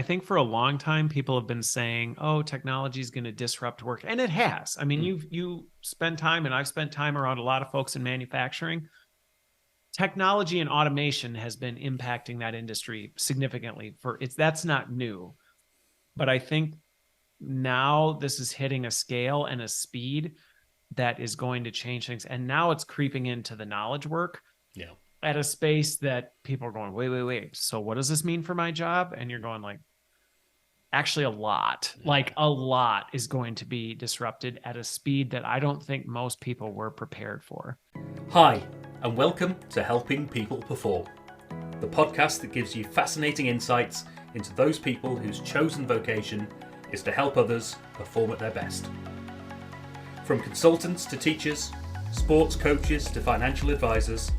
I think for a long time, people have been saying, oh, technology is going to disrupt work. And it has. I mean, you spend time, and I've spent time around a lot of folks in manufacturing. Technology and automation has been impacting that industry significantly. That's not new. But I think now this is hitting a scale and a speed that is going to change things. And now it's creeping into the knowledge work. Yeah. At a space that people are going, wait. So what does this mean for my job? And you're going like, actually a lot is going to be disrupted at a speed that I don't think most people were prepared for. Hi, and welcome to Helping People Perform, the podcast that gives you fascinating insights into those people whose chosen vocation is to help others perform at their best. From consultants to teachers, sports coaches to financial advisors,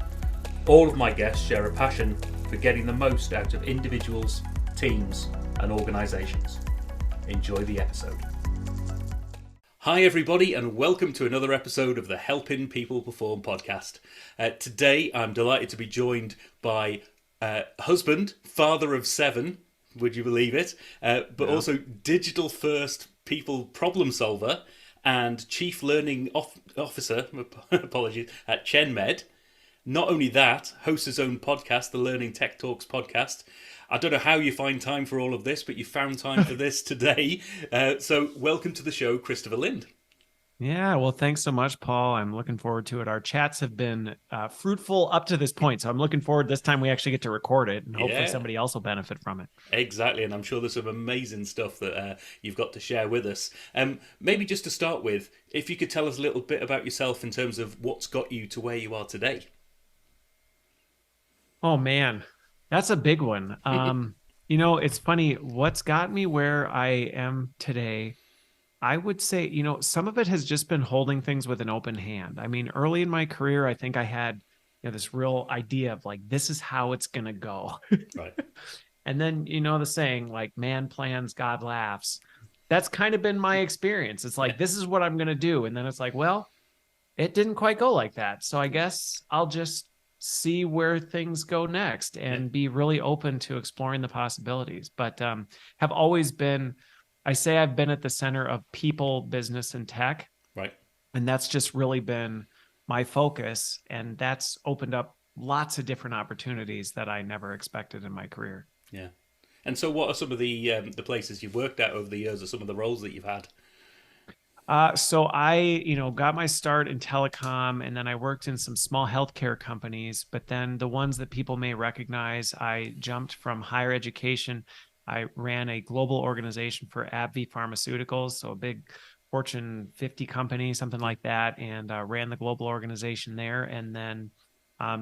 all of my guests share a passion for getting the most out of individuals, teams, and organisations. Enjoy the episode. Hi everybody, and welcome to another episode of the Helping People Perform podcast. Today I'm delighted to be joined by husband, father of 7, would you believe it, but also digital first people problem solver and chief learning officer, apologies, at ChenMed. Not only that, hosts his own podcast, the Learning Tech Talks podcast. I don't know how you find time for all of this, but you found time for this today. So welcome to the show, Christopher Lind. Yeah, well, thanks so much, Paul. I'm looking forward to it. Our chats have been fruitful up to this point, so I'm looking forward this time we actually get to record it, and hopefully somebody else will benefit from it. Exactly, and I'm sure there's some amazing stuff that you've got to share with us. Maybe just to start with, if you could tell us a little bit about yourself in terms of what's got you to where you are today. Oh, man, that's a big one. It's funny. What's got me where I am today, I would say, some of it has just been holding things with an open hand. I mean, early in my career, I think I had this real idea of like, this is how it's going to go. Right. And then, the saying, like, man plans, God laughs. That's kind of been my experience. It's like, this is what I'm going to do. And then it's like, well, it didn't quite go like that. So I guess I'll just see where things go next and be really open to exploring the possibilities. But have always been, I say I've been at the center of people, business, and tech. Right. And that's just really been my focus. And that's opened up lots of different opportunities that I never expected in my career. Yeah. And so what are some of the places you've worked at over the years, or some of the roles that you've had? So I, got my start in telecom, and then I worked in some small healthcare companies. But then the ones that people may recognize, I jumped from higher education. I ran a global organization for AbbVie Pharmaceuticals, so a big Fortune 50 company, something like that, and ran the global organization there. And then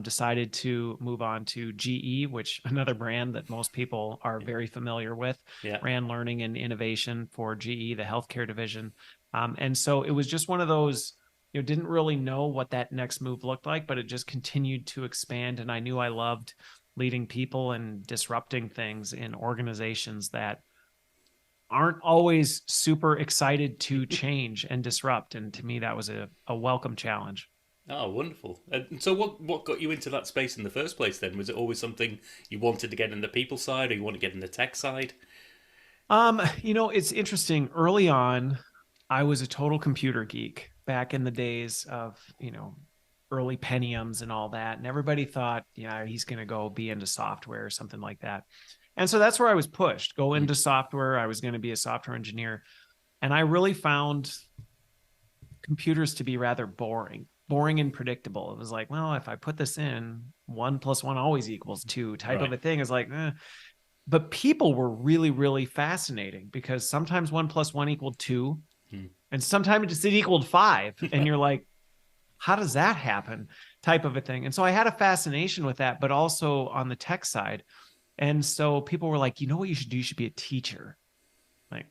decided to move on to GE, which another brand that most people are very familiar with. Yeah. Ran learning and innovation for GE, the healthcare division. And so it was just one of those, didn't really know what that next move looked like, but it just continued to expand. And I knew I loved leading people and disrupting things in organizations that aren't always super excited to change and disrupt. And to me, that was a welcome challenge. Oh, wonderful. And so what got you into that space in the first place then? Was it always something you wanted to get in the people side, or you want to get in the tech side? It's interesting. Early on, I was a total computer geek back in the days of, early Pentiums and all that. And everybody thought, he's going to go be into software or something like that. And so that's where I was pushed, go into software. I was going to be a software engineer. And I really found computers to be rather boring and predictable. It was like, well, if I put this in, 1 + 1 always equals 2 type of a thing. Is like, But people were really, really fascinating, because sometimes 1 + 1 = 2. And sometimes it equaled 5. And you're like, how does that happen? Type of a thing. And so I had a fascination with that, but also on the tech side. And so people were like, what you should do? You should be a teacher. Like,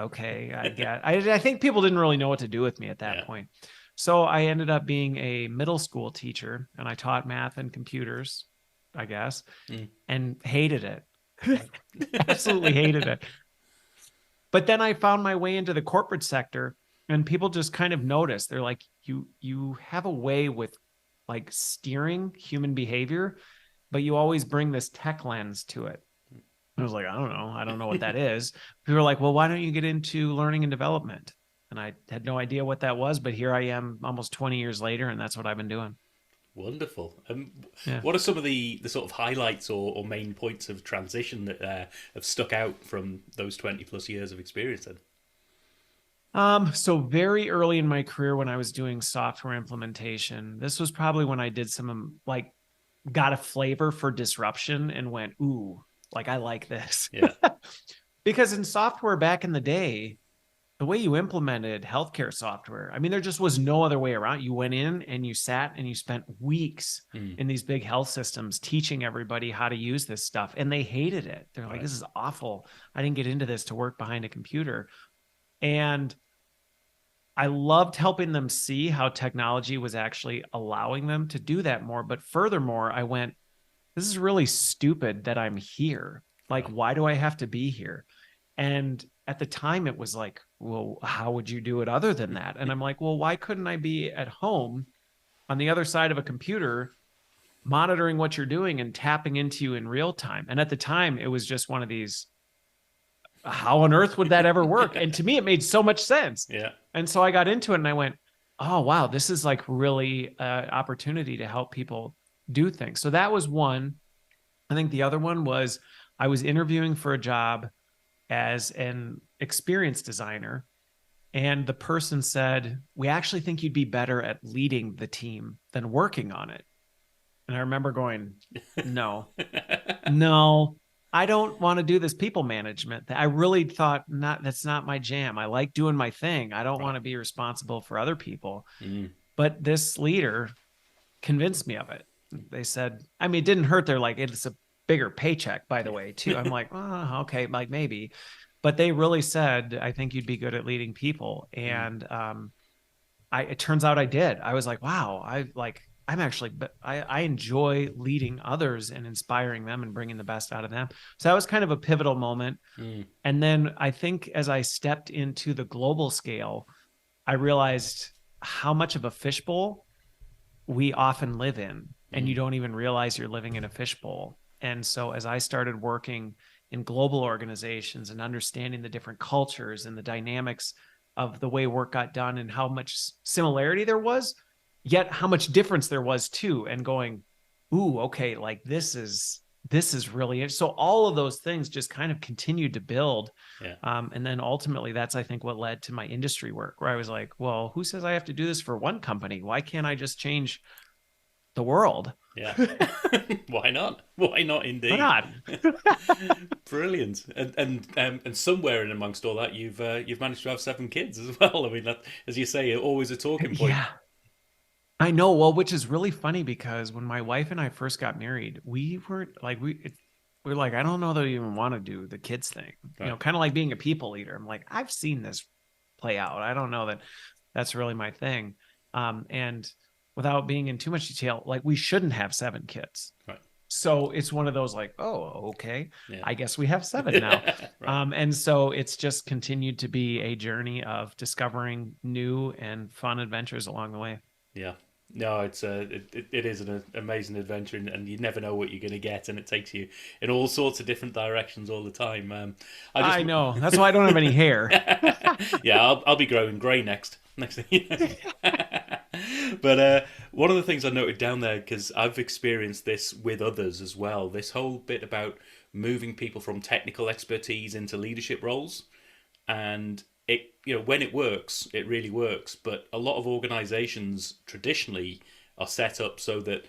okay, I get it. I think people didn't really know what to do with me at that point. So I ended up being a middle school teacher, and I taught math and computers, I guess, and hated it. Absolutely hated it. But then I found my way into the corporate sector, and people just kind of noticed. They're like, you have a way with like steering human behavior, but you always bring this tech lens to it. I was like, I don't know. I don't know what that is. People were like, well, why don't you get into learning and development? And I had no idea what that was, but here I am almost 20 years later, and that's what I've been doing. Wonderful. Yeah. What are some of the sort of highlights or main points of transition that have stuck out from those 20 plus years of experience then? So very early in my career when I was doing software implementation, this was probably when I did some like got a flavor for disruption and went, ooh, like I like this. Yeah. Because in software back in the day, the way you implemented healthcare software, I mean, there just was no other way around. You went in and you sat and you spent weeks Mm, in these big health systems teaching everybody how to use this stuff. And they hated it. They're like, right. this is awful. I didn't get into this to work behind a computer. And I loved helping them see how technology was actually allowing them to do that more. But furthermore, I went, this is really stupid that I'm here. Like, Right. why do I have to be here? And at the time, it was like, well, how would you do it other than that? And I'm like, well, why couldn't I be at home on the other side of a computer, monitoring what you're doing and tapping into you in real time? And at the time, it was just one of these, how on earth would that ever work? And to me, it made so much sense. Yeah. And so I got into it and I went, oh, wow, this is like really an opportunity to help people do things. So that was one. I think the other one was I was interviewing for a job as an experience designer. And the person said, we actually think you'd be better at leading the team than working on it. And I remember going, no, no, I don't want to do this people management. I really thought that's not my jam. I like doing my thing. I don't want Right. to be responsible for other people. Mm, But this leader convinced me of it. They said, I mean, it didn't hurt. They're like, it's a bigger paycheck, by the way, too. I'm like, oh, okay, like maybe. But they really said, I think you'd be good at leading people. mm, And it turns out I did. I was like, wow, I'm actually, but I enjoy leading others and inspiring them and bringing the best out of them. So that was kind of a pivotal moment. mm, And then I think as I stepped into the global scale, I realized how much of a fishbowl we often live in, and you mm. don't even realize you're living in a fishbowl. And so as I started working in global organizations and understanding the different cultures and the dynamics of the way work got done and how much similarity there was, yet how much difference there was too, and going, ooh, okay, like this is really so all of those things just kind of continued to build. Yeah. And then ultimately that's I think what led to my industry work, where I was like, well, who says I have to do this for one company? Why can't I just change the world? Yeah. Why not? Why not Why indeed? not? Brilliant. And somewhere in amongst all that you've managed to have 7 kids as well. I mean that, as you say, always a talking point. Yeah, I know. Well, which is really funny because when my wife and I first got married, we weren't like we're like, I don't know that we even want to do the kids thing. Right. Kind of like being a people leader. I'm like, I've seen this play out. I don't know that that's really my thing. And without being in too much detail, like we shouldn't have 7 kids. Right. So it's one of those like, oh, okay, Yeah. I guess we have 7 now. Right. And so it's just continued to be a journey of discovering new and fun adventures along the way. Yeah. No, it is an amazing adventure, and you never know what you're going to get, and it takes you in all sorts of different directions all the time. I just I know. That's why I don't have any hair. yeah, I'll be growing grey next thing. But one of the things I noted down there, because I've experienced this with others as well, this whole bit about moving people from technical expertise into leadership roles, and when it works, it really works. But a lot of organizations traditionally are set up so that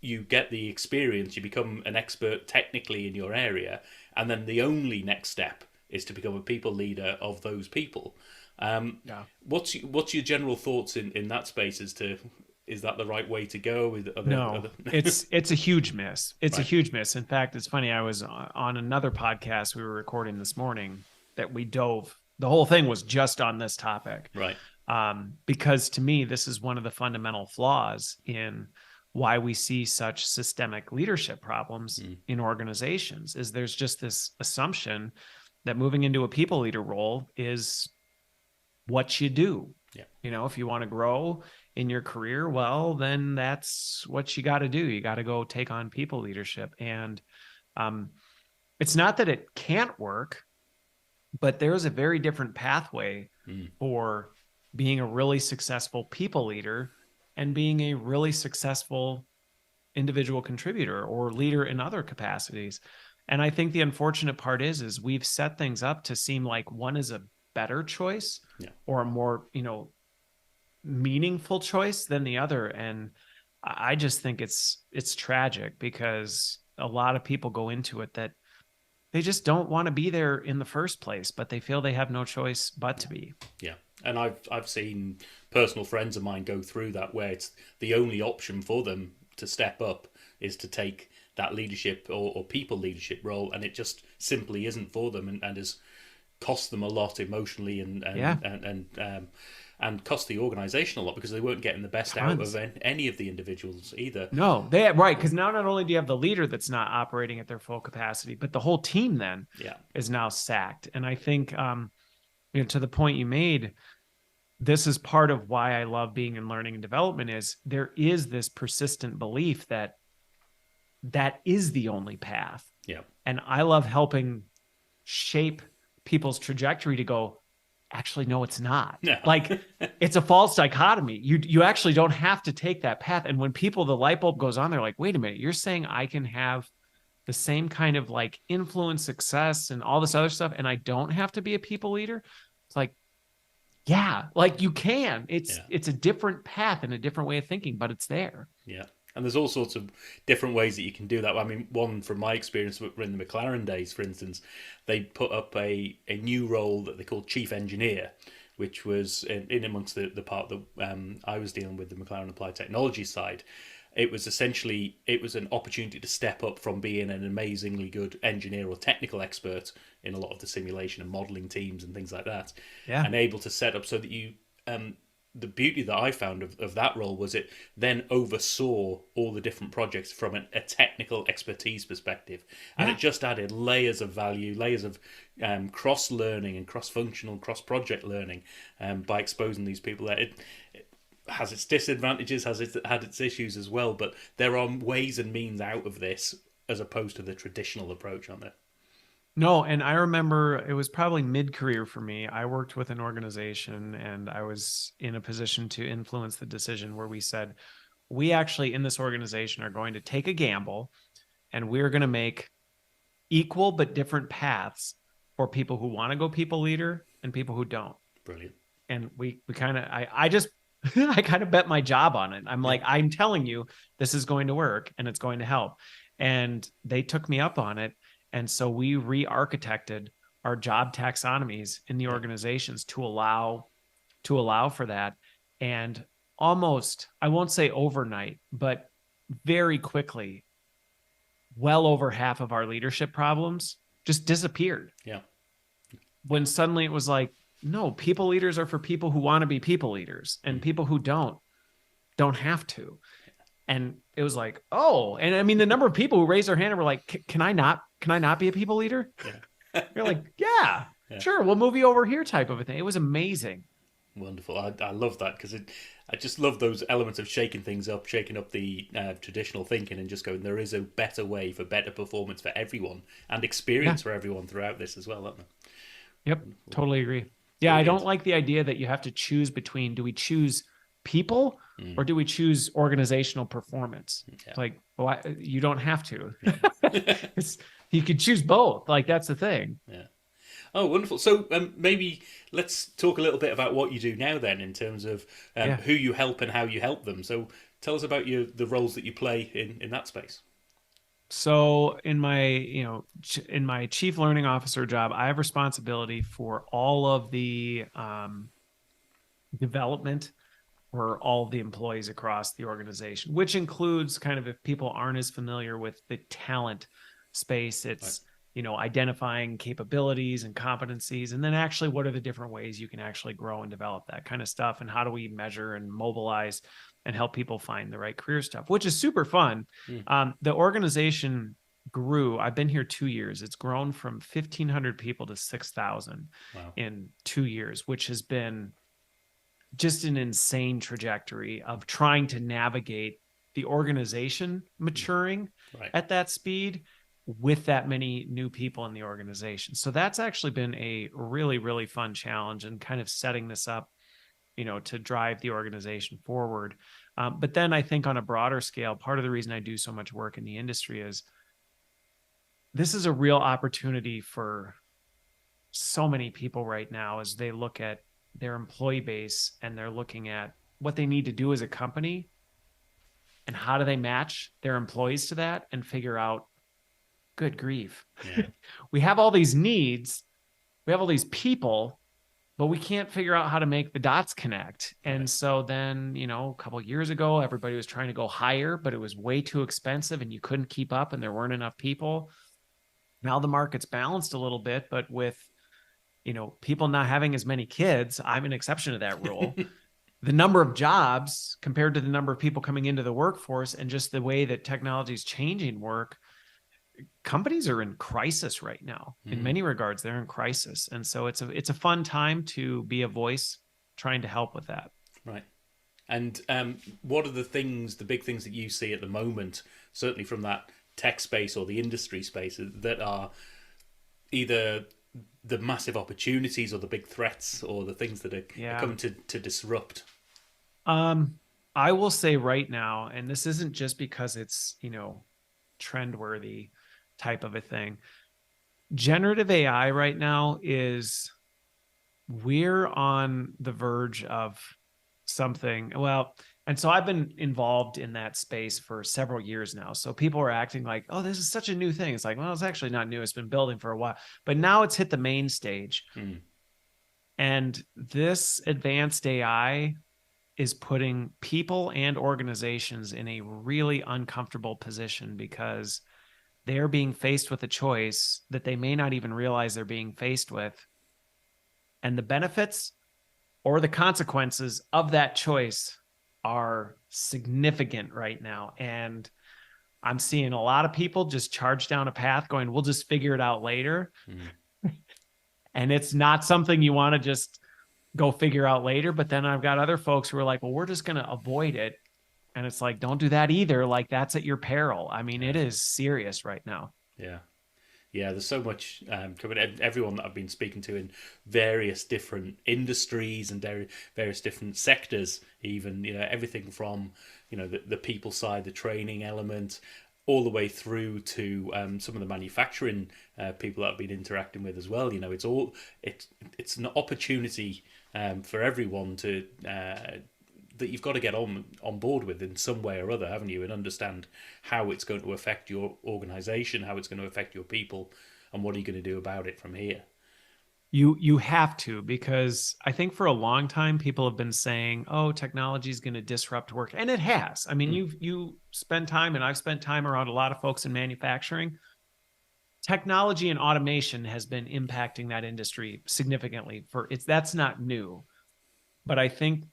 you get the experience, you become an expert technically in your area, and then the only next step is to become a people leader of those people. Yeah. What's your general thoughts in that space as to, is that the right way to go? No, it's a huge miss. It's a Right. huge miss. In fact, it's funny. I was on another podcast we were recording this morning that we dove. The whole thing was just on this topic. Right. Because to me, this is one of the fundamental flaws in why we see such systemic leadership problems in organizations. Is there's just this assumption that moving into a people leader role is what you do. Yeah. If you want to grow in your career, well, then that's what you got to do. You got to go take on people leadership. And it's not that it can't work, but there's a very different pathway for being a really successful people leader and being a really successful individual contributor or leader in other capacities. And I think the unfortunate part is we've set things up to seem like one is a better choice or a more, meaningful choice than the other. And I just think it's tragic, because a lot of people go into it that they just don't want to be there in the first place, but they feel they have no choice but to be. Yeah. And I've seen personal friends of mine go through that, where it's the only option for them to step up is to take that leadership or people leadership role, and it just simply isn't for them, and has cost them a lot emotionally and cost the organization a lot, because they weren't getting the best out of any of the individuals either. No, right. Because now not only do you have the leader that's not operating at their full capacity, but the whole team then is now sacked. And I think, to the point you made, this is part of why I love being in learning and development, is there is this persistent belief that is the only path. Yeah. And I love helping shape people's trajectory to go, actually, no, it's not. No. Like, it's a false dichotomy. You actually don't have to take that path. And when the light bulb goes on, they're like, wait a minute, you're saying I can have the same kind of like influence, success, and all this other stuff, and I don't have to be a people leader? It's like, yeah, like you can. It's a different path and a different way of thinking, but it's there. Yeah. And there's all sorts of different ways that you can do that. I mean, one from my experience in the McLaren days, for instance, they put up a new role that they called chief engineer, which was in amongst the part that I was dealing with, the McLaren Applied Technology side. It was an opportunity to step up from being an amazingly good engineer or technical expert in a lot of the simulation and modeling teams and things like that, and able to set up so that you the beauty that I found of that role was it then oversaw all the different projects from a technical expertise perspective. And it just added layers of value, layers of cross-learning and cross-functional, cross-project learning by exposing these people. It has its disadvantages, had its issues as well, but there are ways and means out of this as opposed to the traditional approach on there. No, and I remember it was probably mid-career for me. I worked with an organization and I was in a position to influence the decision where we said, we actually in this organization are going to take a gamble, and we're going to make equal but different paths for people who want to go people leader and people who don't. Brilliant. And we kind of, I just, I kind of bet my job on it. I'm like, I'm telling you, this is going to work and it's going to help. And they took me up on it. And so we re-architected our job taxonomies in the organizations to allow for that. And almost, I won't say overnight, but very quickly, well over half of our leadership problems just disappeared. Yeah. When suddenly it was like, no, people leaders are for people who want to be people leaders, and people who don't have to. And it was like, oh, and I mean, the number of people who raised their hand and were like, can I not be a people leader? Yeah. You're like, yeah, sure. We'll move you over here type of a thing. It was amazing. Wonderful. I love that, because I just love those elements of shaking things up, shaking up the traditional thinking and just going, there is a better way for better performance for everyone and experience for everyone throughout this as well, aren't there? Yep. Wonderful. Totally agree. Yeah. Brilliant. I don't like the idea that you have to choose between, do we choose people or do we choose organizational performance? It's like, well, you don't have to. You could choose both. Like, that's the thing. Yeah. Oh, wonderful. So maybe let's talk a little bit about what you do now then, in terms of who you help and how you help them. So tell us about the roles that you play in that space. So in my chief learning officer job, I have responsibility for all of the development for all of the employees across the organization, which includes kind of, if people aren't as familiar with the talent space, it's, identifying capabilities and competencies, and then actually what are the different ways you can actually grow and develop that kind of stuff, and how do we measure and mobilize and help people find the right career stuff, which is super fun. The organization grew. I've been here 2 years. It's grown from 1,500 people to 6,000 in 2 years, which has been just an insane trajectory of trying to navigate the organization maturing at that speed, with that many new people in the organization. So that's actually been a really, really fun challenge and kind of setting this up, to drive the organization forward. But then I think on a broader scale, part of the reason I do so much work in the industry is this is a real opportunity for so many people right now as they look at their employee base and they're looking at what they need to do as a company and how do they match their employees to that and figure out, good grief. Yeah. We have all these needs, we have all these people, but we can't figure out how to make the dots connect. And Right. so then, a couple of years ago, everybody was trying to go higher, but it was way too expensive and you couldn't keep up and there weren't enough people. Now the market's balanced a little bit, but with, people not having as many kids, I'm an exception to that rule. The number of jobs compared to the number of people coming into the workforce and just the way that technology is changing work, companies are in crisis right now. In many regards, they're in crisis. And so it's a fun time to be a voice trying to help with that. Right. And what are the big things that you see at the moment, certainly from that tech space or the industry space, that are either the massive opportunities or the big threats or the things that are coming to disrupt? I will say right now, and this isn't just because it's, trend worthy type of a thing. Generative AI right now we're on the verge of something. Well, and so I've been involved in that space for several years now. So people are acting like, oh, this is such a new thing. It's like, well, it's actually not new. It's been building for a while, but now it's hit the main stage. And this advanced AI is putting people and organizations in a really uncomfortable position because they're being faced with a choice that they may not even realize they're being faced with. And the benefits or the consequences of that choice are significant right now. And I'm seeing a lot of people just charge down a path going, we'll just figure it out later. And it's not something you want to just go figure out later. But then I've got other folks who are like, well, we're just going to avoid it. And it's like, don't do that either. Like, that's at your peril. I mean, it is serious right now. Yeah. Yeah, there's so much coming. Everyone that I've been speaking to in various different industries and various different sectors, even, everything from, the people side, the training element, all the way through to some of the manufacturing people that I've been interacting with as well. It's an opportunity for everyone to that you've got to get on board with in some way or other, haven't you? And understand how it's going to affect your organization, how it's going to affect your people, and what are you going to do about it from here? You have to, because I think for a long time people have been saying, oh, technology is going to disrupt work. And it has. I mean, you spend time, and I've spent time around a lot of folks in manufacturing. Technology and automation has been impacting that industry significantly. That's not new. But I think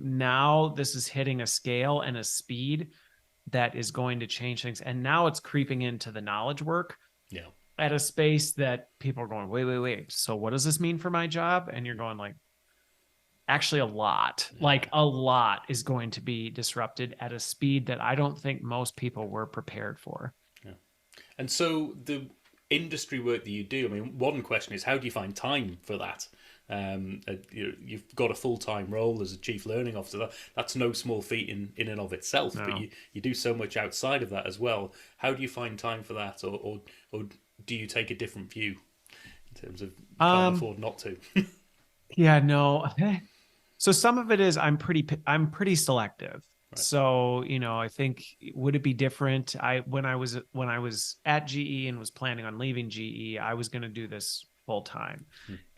now this is hitting a scale and a speed that is going to change things. And now it's creeping into the knowledge work. Yeah. At a space that people are going, wait. So what does this mean for my job? And you're going like, actually a lot is going to be disrupted at a speed that I don't think most people were prepared for. Yeah. And so the industry work that you do, I mean, one question is, how do you find time for that? You've got a full-time role as a chief learning officer. That's no small feat in and of itself. No. But you do so much outside of that as well. How do you find time for that, or do you take a different view in terms of can't afford not to? Yeah, no. So some of it is I'm pretty selective. Right. So, I think, would it be different? When I was at GE and was planning on leaving GE, I was going to do this full time.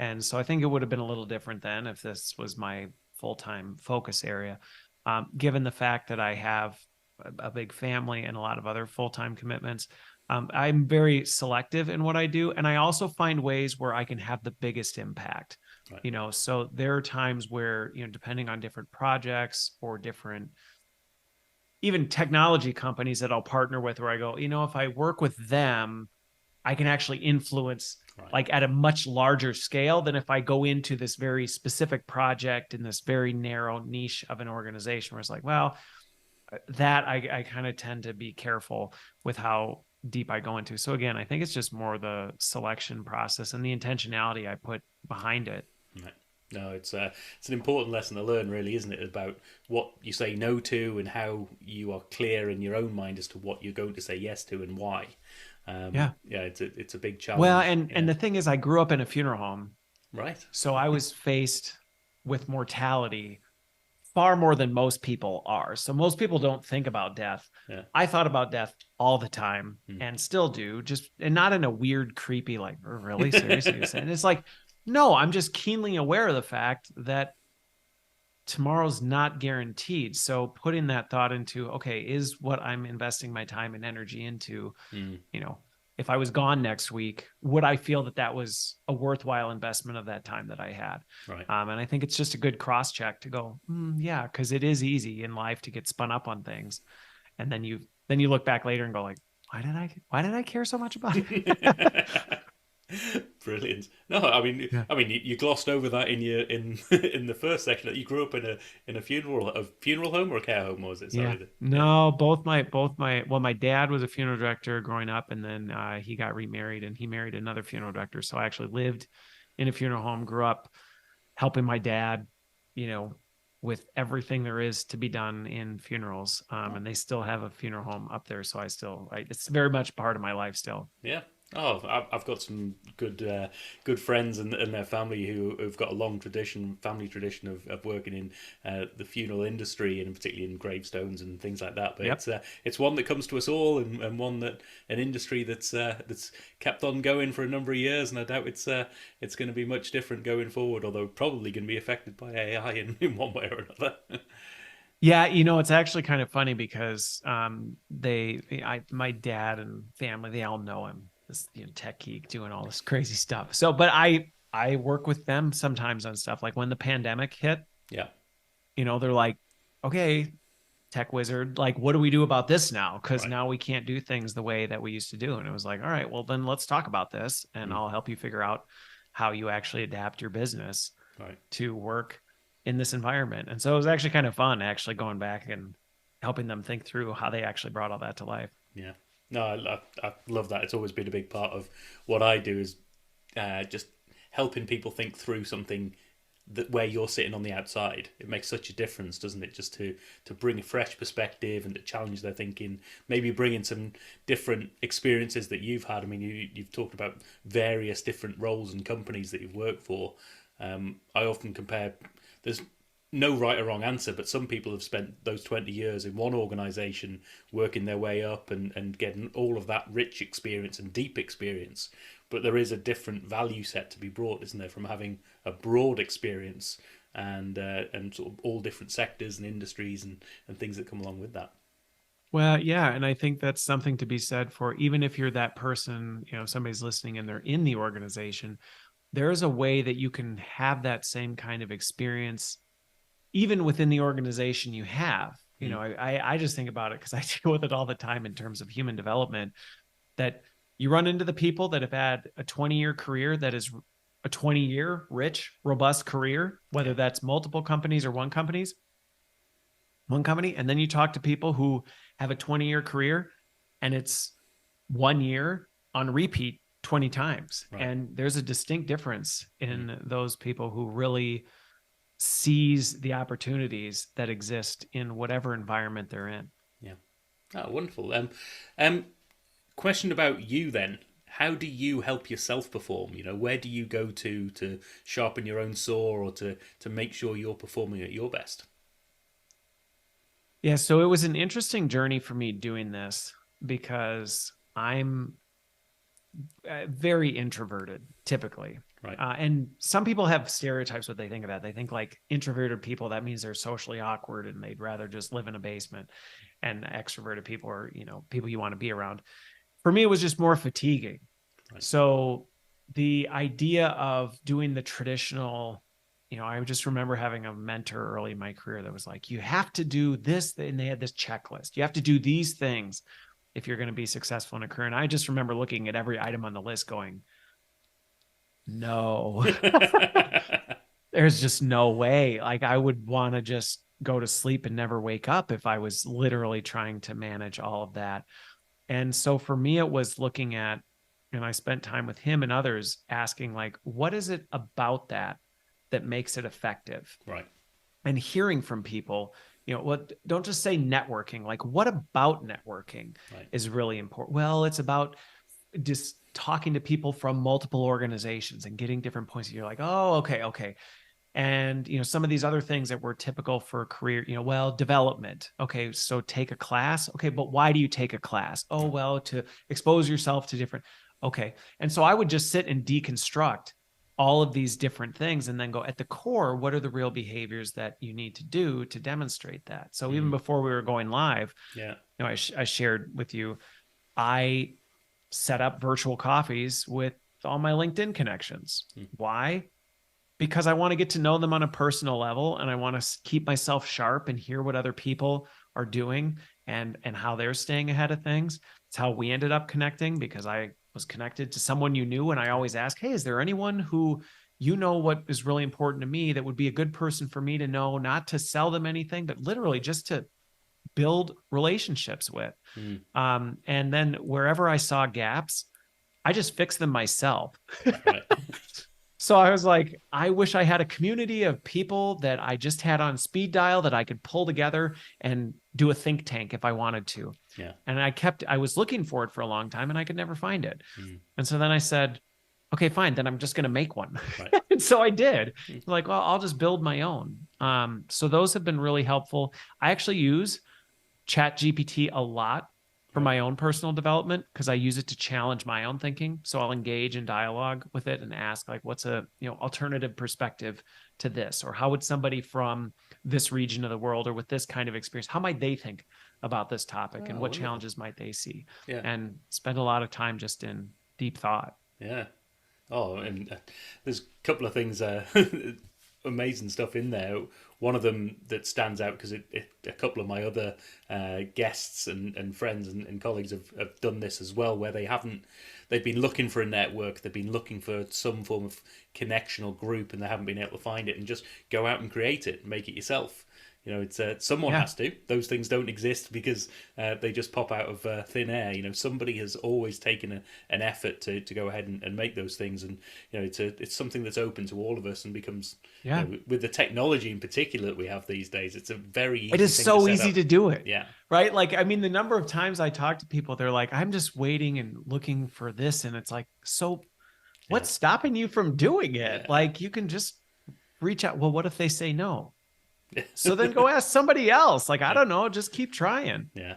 And so I think it would have been a little different then if this was my full-time focus area. Given the fact that I have a big family and a lot of other full-time commitments, I'm very selective in what I do. And I also find ways where I can have the biggest impact. Right. So there are times where, depending on different projects or different even technology companies that I'll partner with, where I go, if I work with them, I can actually influence like at a much larger scale than if I go into this very specific project in this very narrow niche of an organization where it's like, well, that I kind of tend to be careful with how deep I go into. So again, I think it's just more the selection process and the intentionality I put behind it. Right. No, it's an important lesson to learn, really, isn't it? About what you say no to and how you are clear in your own mind as to what you're going to say yes to and why. Yeah. Yeah, it's a big Well, challenge. and Yeah, the thing is, I grew up in a funeral home, right. so I was faced with mortality far more than most people are. So most people don't think about death. Yeah. I thought about death all the time Hmm. and still do, just and not in a weird, creepy, like, really seriously you're saying. It's like, no, I'm just keenly aware of the fact that tomorrow's not guaranteed. So putting that thought into, okay, is what I'm investing my time and energy into, Hmm. you know, if I was gone next week, would I feel that that was a worthwhile investment of that time that I had? Right. And I think it's just a good cross check to go, yeah, because it is easy in life to get spun up on things, and then you look back later and go like, why did I care so much about it? Brilliant. No, I mean, Yeah. you glossed over that in your in in the first section that you grew up in a funeral home or a care home, was it? Yeah. Sorry. Yeah. No, well, my dad was a funeral director growing up, and then he got remarried and he married another funeral director. So I actually lived in a funeral home, grew up helping my dad, you know, with everything there is to be done in funerals. And they still have a funeral home up there. So it's very much part of my life still. Yeah. Oh, I've got some good friends and their family who have got a long family tradition of working in the funeral industry and particularly in gravestones and things like that. But Yep. it's one that comes to us all and one that an industry that's kept on going for a number of years, and I doubt it's going to be much different going forward. Although probably going to be affected by AI in one way or another. Yeah, it's actually kind of funny because my dad and family, they all know him, this tech geek doing all this crazy stuff. So, but I work with them sometimes on stuff like when the pandemic hit, Yeah. they're like, okay, tech wizard, like, what do we do about this now? Because Right. now we can't do things the way that we used to do. And it was like, all right, well, then let's talk about this and Mm. I'll help you figure out how you actually adapt your business Right. to work in this environment. And so it was actually kind of fun actually going back and helping them think through how they actually brought all that to life. Yeah. No, I love that. It's always been a big part of what I do is just helping people think through something that where you're sitting on the outside. It makes such a difference, doesn't it? Just to bring a fresh perspective and to challenge their thinking. Maybe bring in some different experiences that you've had. I mean, you've talked about various different roles and companies that you've worked for. I often compare. There's no right or wrong answer, but some people have spent those 20 years in one organization working their way up and getting all of that rich experience and deep experience. But there is a different value set to be brought, isn't there, from having a broad experience and sort of all different sectors and industries and things that come along with that. Well, yeah. And I think that's something to be said for even if you're that person, somebody's listening and they're in the organization, there's a way that you can have that same kind of experience even within the organization you have. I just think about it because I deal with it all the time in terms of human development, that you run into the people that have had a 20-year career that is a 20-year rich, robust career, whether that's multiple companies or one company. And then you talk to people who have a 20-year career and it's 1 year on repeat 20 times. Right. And there's a distinct difference in those people who really seize the opportunities that exist in whatever environment they're in. Yeah. Oh, wonderful. Question about you then. How do you help yourself perform? Where do you go to sharpen your own saw or to make sure you're performing at your best? Yeah, so it was an interesting journey for me doing this because I'm very introverted typically. Right. And some people have stereotypes what they think of that. They think like introverted people, that means they're socially awkward and they'd rather just live in a basement. And extroverted people are, people you want to be around. For me, it was just more fatiguing. Right. So the idea of doing the traditional, I just remember having a mentor early in my career that was like, you have to do this. And they had this checklist. You have to do these things if you're going to be successful in a career. And I just remember looking at every item on the list going, no, there's just no way. Like I would want to just go to sleep and never wake up if I was literally trying to manage all of that. And so for me, it was looking at, and I spent time with him and others asking, like, what is it about that makes it effective? Right. And hearing from people, what, don't just say networking, like what about networking is really important? Well, it's about just talking to people from multiple organizations and getting different points of view. You're like, oh, okay. And some of these other things that were typical for career, well, development. Okay, so take a class. Okay, but why do you take a class? Oh, well, to expose yourself to different. Okay, and so I would just sit and deconstruct all of these different things and then go, at the core, what are the real behaviors that you need to do to demonstrate that? So even before we were going live, I shared with you, I set up virtual coffees with all my LinkedIn connections. Why? Because I want to get to know them on a personal level, and I want to keep myself sharp and hear what other people are doing and how they're staying ahead of things. It's how we ended up connecting, because I was connected to someone you knew. And I always ask, hey, is there anyone who what is really important to me that would be a good person for me to know, not to sell them anything, but literally just to build relationships with. And then wherever I saw gaps, I just fixed them myself. Right. So I was like, I wish I had a community of people that I just had on speed dial that I could pull together and do a think tank if I wanted to. Yeah. And I was looking for it for a long time and I could never find it. And so then I said, okay, fine, then I'm just going to make one. Right. And so I did. Like, well, I'll just build my own. So those have been really helpful. I actually use ChatGPT a lot for my own personal development, because I use it to challenge my own thinking. So I'll engage in dialogue with it and ask, like, what's a alternative perspective to this? Or how would somebody from this region of the world or with this kind of experience, how might they think about this topic, and what challenges might they see? And spend a lot of time just in deep thought. Yeah. Oh, and there's a couple of things, amazing stuff in there. One of them that stands out, because a couple of my other guests and friends and colleagues have done this as well, where they've been looking for a network, they've been looking for some form of connection or group, and they haven't been able to find it, and just go out and create it and make it yourself. It's someone has to. Those things don't exist because they just pop out of thin air. Somebody has always taken an effort to go ahead and make those things, and it's something that's open to all of us and becomes with the technology in particular that we have these days. It's a very easy it is so easy to do it. Yeah. Right. Like, I mean, the number of times I talk to people, they're like, I'm just waiting and looking for this, and it's like, so what's stopping you from doing it? Like, you can just reach out. Well, what if they say no? So then go ask somebody else. Like, I don't know, just keep trying. Yeah.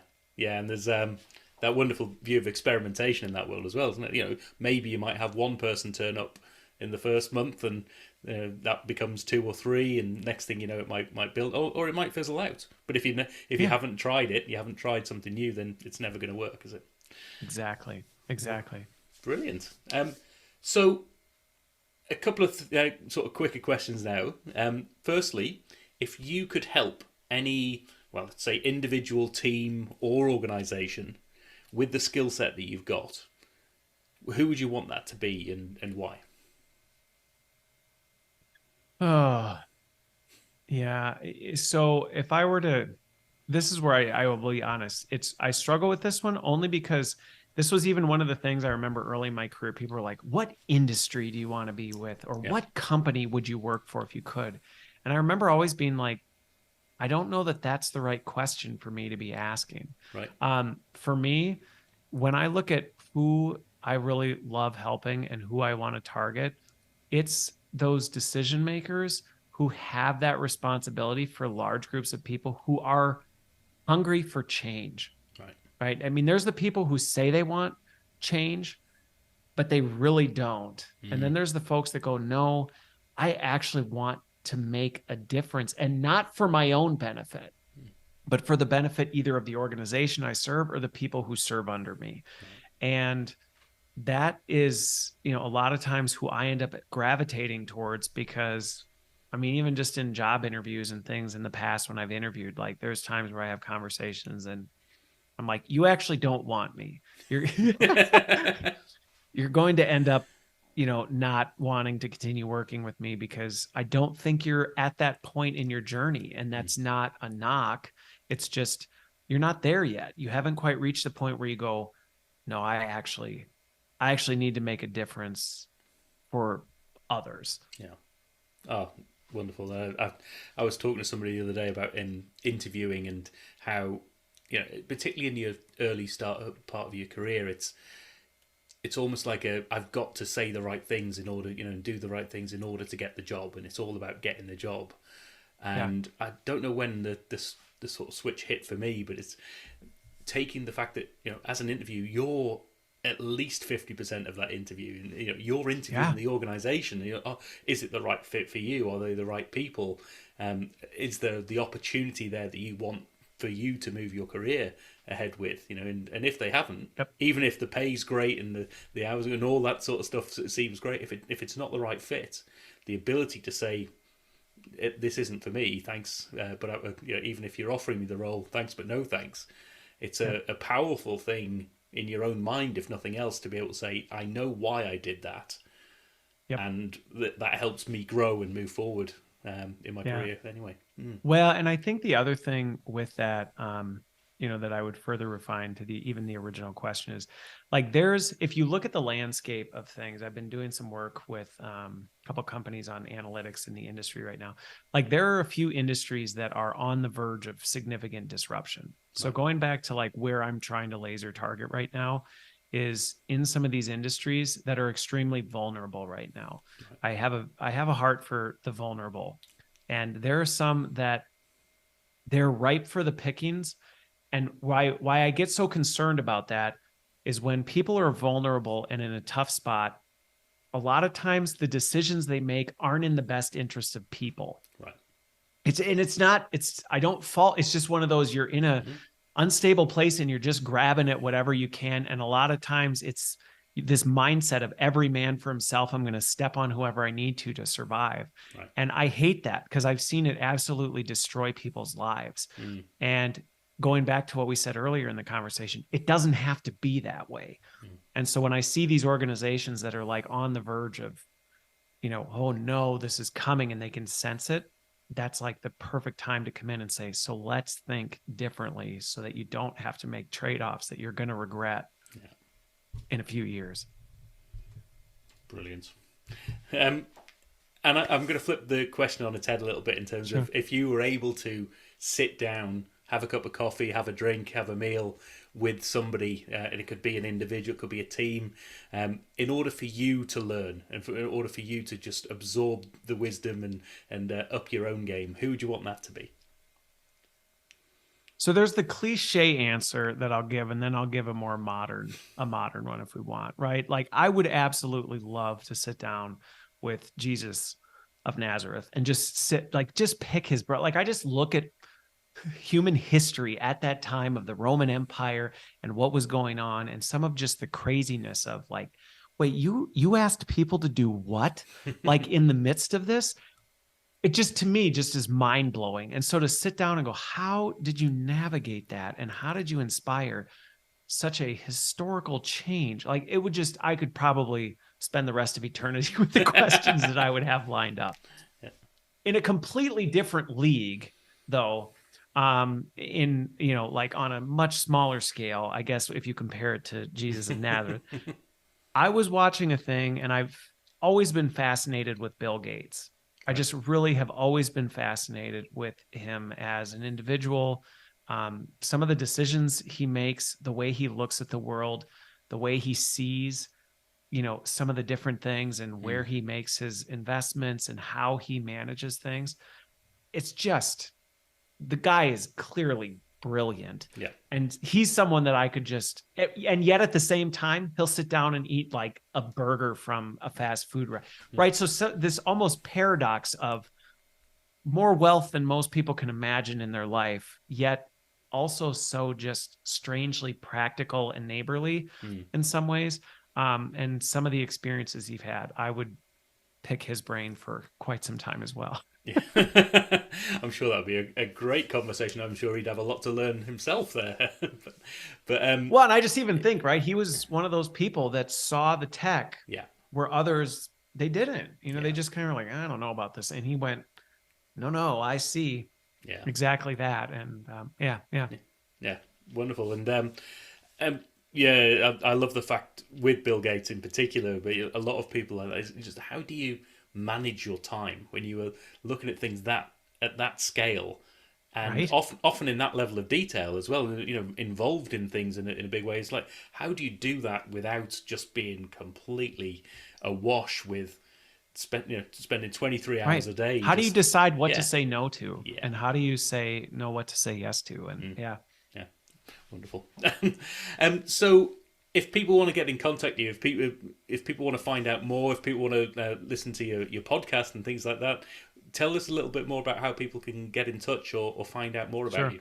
And there's that wonderful view of experimentation in that world as well, isn't it? Maybe you might have one person turn up in the first month, and that becomes 2 or 3, and next thing you know, it might build, or it might fizzle out. But if you haven't tried it, you haven't tried something new, then it's never going to work, is it? Exactly. Brilliant. So a couple of sort of quicker questions now. Firstly, if you could help any, well, let's say individual, team, or organization with the skill set that you've got, who would you want that to be, and why? Oh, yeah. So if I were to, this is where I will be honest. I struggle with this one only because this was even one of the things I remember early in my career. People were like, what industry do you want to be with? Or what company would you work for if you could? And I remember always being like, I don't know that that's the right question for me to be asking. Right. For me, when I look at who I really love helping and who I want to target, it's those decision makers who have that responsibility for large groups of people who are hungry for change. Right. I mean, there's the people who say they want change, but they really don't. And then there's the folks that go, no, I actually want to make a difference, and not for my own benefit, but for the benefit either of the organization I serve or the people who serve under me. And that is, a lot of times who I end up gravitating towards, because I mean, even just in job interviews and things in the past, when I've interviewed, like there's times where I have conversations and I'm like, you actually don't want me. You're going to end up, not wanting to continue working with me because I don't think you're at that point in your journey. And that's not a knock. It's just, you're not there yet. You haven't quite reached the point where you go, no, I actually need to make a difference for others. Yeah. Oh, wonderful. I was talking to somebody the other day about interviewing and how, particularly in your early start part of your career, it's almost like I've got to say the right things in order, and do the right things in order to get the job, and it's all about getting the job. Yeah. And I don't know when the sort of switch hit for me, but it's taking the fact that, as an interview, you're at least 50% of that interview, and you're interviewing Yeah. the organization. Is it the right fit for you? Are they the right people? Is there the opportunity there that you want for you to move your career ahead with? And if they haven't, Yep. even if the pay's great and the hours and all that sort of stuff seems great, if it's not the right fit, the ability to say, this isn't for me, thanks, but even if you're offering me the role, thanks but no thanks. It's Yep. a powerful thing in your own mind, if nothing else, to be able to say, I know why I did that, Yep. and that helps me grow and move forward in my Yeah. career anyway. Well, and I think the other thing with that, that I would further refine to even the original question is, like, if you look at the landscape of things, I've been doing some work with a couple companies on analytics in the industry right now. Like, there are a few industries that are on the verge of significant disruption. So Right. going back to like where I'm trying to laser target right now is in some of these industries that are extremely vulnerable right now. Right. I have a heart for the vulnerable. And there are some that they're ripe for the pickings. And why I get so concerned about that is when people are vulnerable and in a tough spot, a lot of times the decisions they make aren't in the best interest of people. Right. I don't fault. It's just one of those, you're in a Mm-hmm. unstable place and you're just grabbing at whatever you can. And a lot of times it's this mindset of every man for himself. I'm going to step on whoever I need to survive. Right. And I hate that because I've seen it absolutely destroy people's lives. Mm. And going back to what we said earlier in the conversation, it doesn't have to be that way. Mm. And so when I see these organizations that are like on the verge of, oh no, this is coming, and they can sense it, that's like the perfect time to come in and say, so let's think differently so that you don't have to make trade-offs that you're going to regret in a few years. Brilliant. And I'm going to flip the question on its head a little bit in terms of if you were able to sit down, have a cup of coffee, have a drink, have a meal with somebody, and it could be an individual, it could be a team, in order for you to learn and in order for you to just absorb the wisdom and up your own game, who would you want that to be? So there's the cliche answer that I'll give, and then I'll give a modern one if we want, right? Like, I would absolutely love to sit down with Jesus of Nazareth and just pick his brain. Like, I just look at human history at that time of the Roman Empire and what was going on, and some of just the craziness of like, wait, you asked people to do what? Like, in the midst of this? It just, to me, just is mind blowing. And so to sit down and go, how did you navigate that? And how did you inspire such a historical change? Like, it would just, I could probably spend the rest of eternity with the questions that I would have lined up. Yeah. In a completely different league, though, like on a much smaller scale, I guess, if you compare it to Jesus of Nazareth, I was watching a thing, and I've always been fascinated with Bill Gates. I just really have always been fascinated with him as an individual. Some of the decisions he makes, the way he looks at the world, the way he sees, some of the different things, and where he makes his investments and how he manages things. It's just, the guy is clearly brilliant. Yeah. And he's someone that I could just, and yet at the same time, he'll sit down and eat like a burger from a fast food, right? So this almost paradox of more wealth than most people can imagine in their life, yet also so just strangely practical and neighborly in some ways. And some of the experiences he's had, I would pick his brain for quite some time as well. Yeah. I'm sure that would be a great conversation. I'm sure he'd have a lot to learn himself there. but Well, and I just even think, right, he was one of those people that saw the tech yeah, where others, they didn't. Yeah. They just kind of like, I don't know about this. And he went, no, I see yeah, exactly that. And yeah. wonderful. And Yeah, I love the fact with Bill Gates in particular, but a lot of people are it's just how do you manage your time when you are looking at things that at that scale, and Right. often in that level of detail as well. Involved in things in a big way. It's like how do you do that without just being completely awash with spending 23 hours Right. a day How do you just decide what to yeah say no to? yeah And how do you say know what to say yes to? And mm, yeah. yeah. Wonderful. So, if people want to get in contact with you, if people want to find out more, if people want to listen to your podcast and things like that, tell us a little bit more about how people can get in touch or find out more about Sure. you.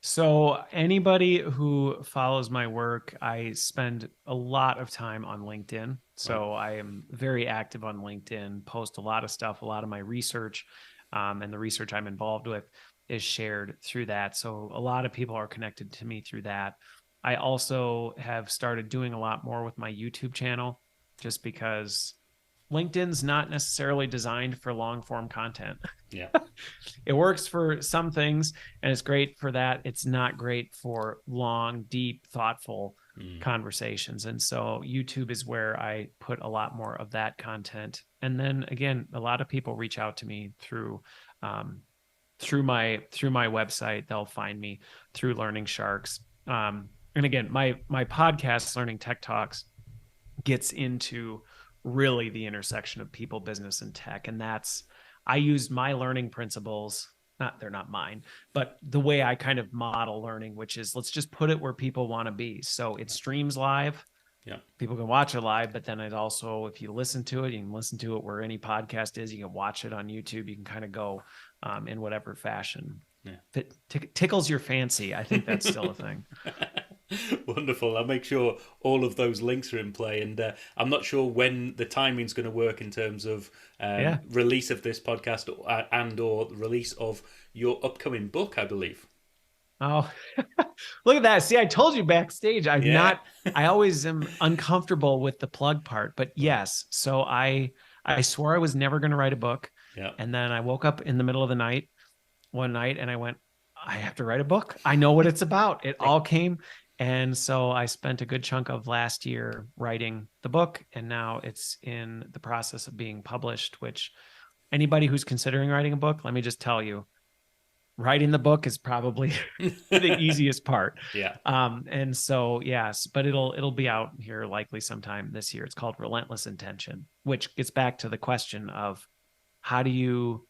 So anybody who follows my work, I spend a lot of time on LinkedIn. Right. So I am very active on LinkedIn, post a lot of stuff, a lot of my research, and the research I'm involved with is shared through that. So a lot of people are connected to me through that. I also have started doing a lot more with my YouTube channel just because LinkedIn's not necessarily designed for long form content. Yeah. It works for some things and it's great for that. It's not great for long, deep, thoughtful Mm. conversations. And so YouTube is where I put a lot more of that content. And then again, a lot of people reach out to me through my website. They'll find me through Learning Sharks. And again, my podcast, Learning Tech Talks, gets into really the intersection of people, business, and tech. And that's, I use my learning principles, they're not mine, but the way I kind of model learning, which is let's just put it where people want to be. So it streams live. Yeah. People can watch it live, but then it also, if you listen to it, you can listen to it where any podcast is. You can watch it on YouTube. You can kind of go in whatever fashion that tickles your fancy. I think that's still a thing. Wonderful. I'll make sure all of those links are in play, and I'm not sure when the timing's going to work in terms of release of this podcast and or the release of your upcoming book, I believe. Oh, look at that. See, I told you backstage. I always am uncomfortable with the plug part, but yes. So I swore I was never going to write a book. Yeah. And then I woke up in the middle of the night one night and I went, I have to write a book. I know what it's about. It all came. And so I spent a good chunk of last year writing the book, and now it's in the process of being published, which anybody who's considering writing a book, let me just tell you, writing the book is probably the easiest part. Yeah. And so, yes, but it'll be out here likely sometime this year. It's called Relentless Intention, which gets back to the question of how do you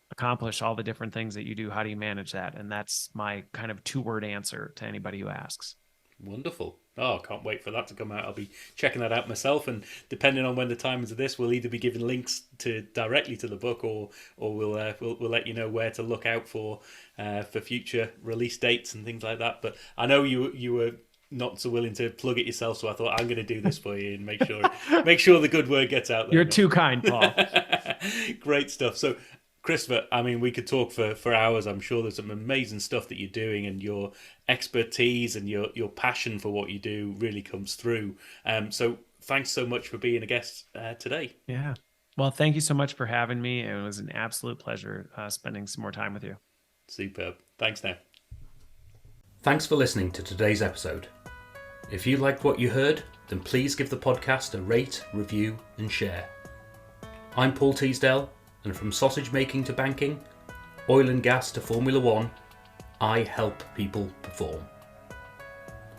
accomplish all the different things that you do? How do you manage that? And that's my kind of 2-word answer to anybody who asks. Wonderful. Oh, I can't wait for that to come out. I'll be checking that out myself, and depending on when the time is of this, we'll either be giving links directly to the book, or we'll let you know where to look out for future release dates and things like that. But I know you were not so willing to plug it yourself, so I thought I'm going to do this for you and make sure the good word gets out there. You're too kind, Paul. Great stuff. So, Christopher, I mean, we could talk for hours. I'm sure there's some amazing stuff that you're doing, and your expertise and your passion for what you do really comes through. So thanks so much for being a guest today. Yeah. Well, thank you so much for having me. It was an absolute pleasure spending some more time with you. Superb. Thanks now. Thanks for listening to today's episode. If you liked what you heard, then please give the podcast a rate, review, and share. I'm Paul Teasdale, and from sausage making to banking, oil and gas to Formula One, I help people perform.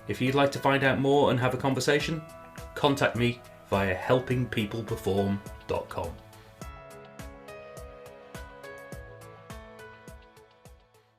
If you'd like to find out more and have a conversation, contact me via helpingpeopleperform.com.